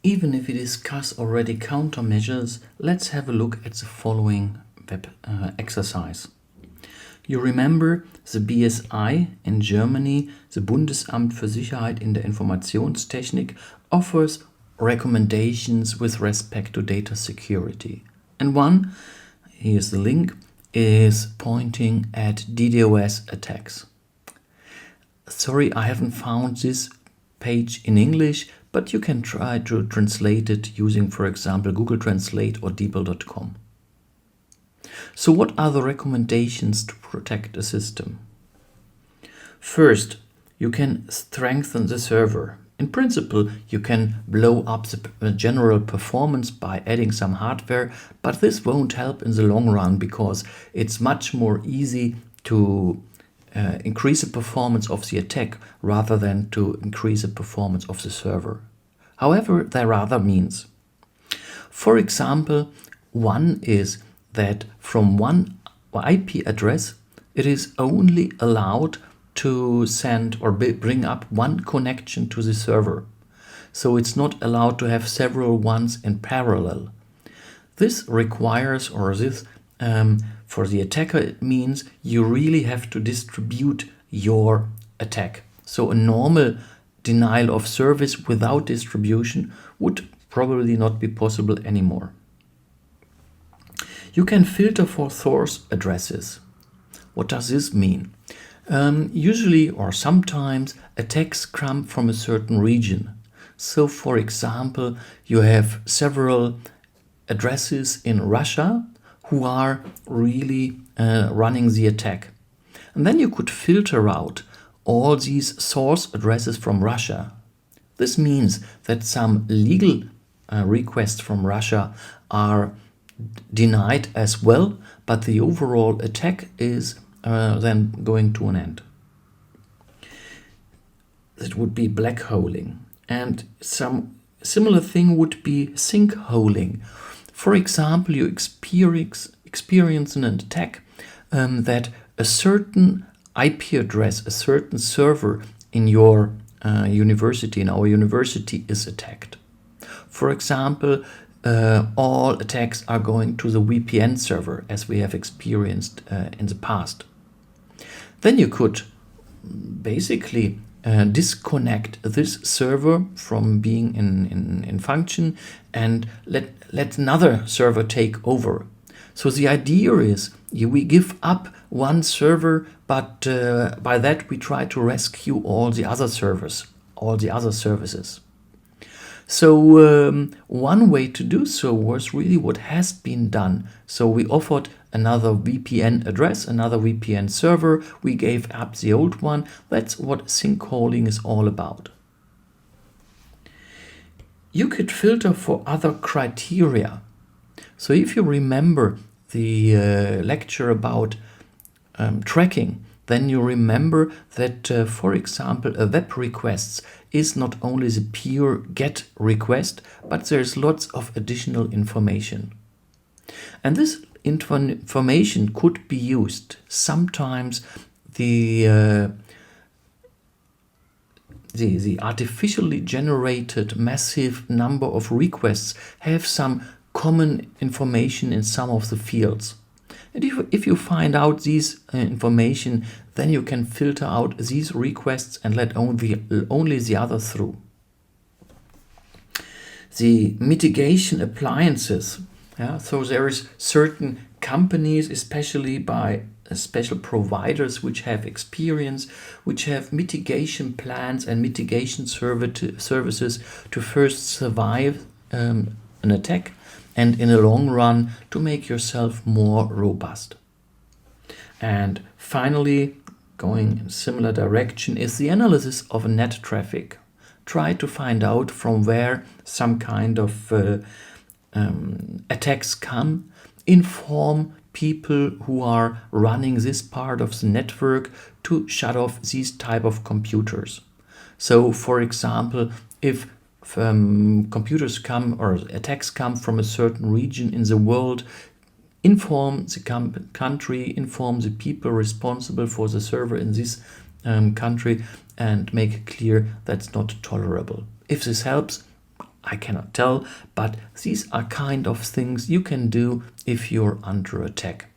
Even if we discuss already countermeasures, let's have a look at the following web exercise. You remember the BSI in Germany, the Bundesamt für Sicherheit in der Informationstechnik, offers recommendations with respect to data security. And one, here's the link, is pointing at DDoS attacks. Sorry, I haven't found this page in English, but you can try to translate it using, for example, Google Translate or DeepL.com. So what are the recommendations to protect a system? First, you can strengthen the server. In principle, you can blow up the general performance by adding some hardware, but this won't help in the long run because it's much more easy to increase the performance of the attack rather than to increase the performance of the server. However, there are other means. For example, one is that from one IP address, it is only allowed to send or bring up one connection to the server. So it's not allowed to have several ones in parallel. This requires, or this for the attacker, it means you really have to distribute your attack. So a normal denial of service without distribution would probably not be possible anymore. You can filter for source addresses. What does this mean? Usually or sometimes attacks come from a certain region. So for example, you have several addresses in Russia who are really running the attack. And then you could filter out all these source addresses from Russia. This means that some legal requests from Russia are denied as well, but the overall attack is then going to an end. It would be black holing. And some similar thing would be sinkholing. For example, you experience an attack that a certain IP address, a certain server in your university, in our university, is attacked. For example, all attacks are going to the VPN server, as we have experienced in the past. Then you could basically disconnect this server from being in function and let another server take over. So the idea is we give up one server, but by that we try to rescue all the other servers, all the other services. So one way to do so was really what has been done. So we offered another VPN address, another VPN server. We gave up the old one. That's what sinkholing is all about. You could filter for other criteria. So if you remember the lecture about tracking, then you remember that, for example, a web request is not only the pure GET request, but there's lots of additional information. And this information could be used. Sometimes the artificially generated massive number of requests have some common information in some of the fields. And if you find out these information, then you can filter out these requests and let only the other through. The mitigation appliances. So there is certain companies, especially by special providers which have experience, which have mitigation plans and mitigation services to first survive an attack and in the long run to make yourself more robust. And finally, going in a similar direction is the analysis of net traffic. Try to find out from where some kind of attacks come. Inform people who are running this part of the network to shut off these type of computers. So, for example, if computers come or attacks come from a certain region in the world, inform the country, inform the people responsible for the server in this country, and make clear that's not tolerable. If this helps, I cannot tell, but these are kind of things you can do if you're under attack.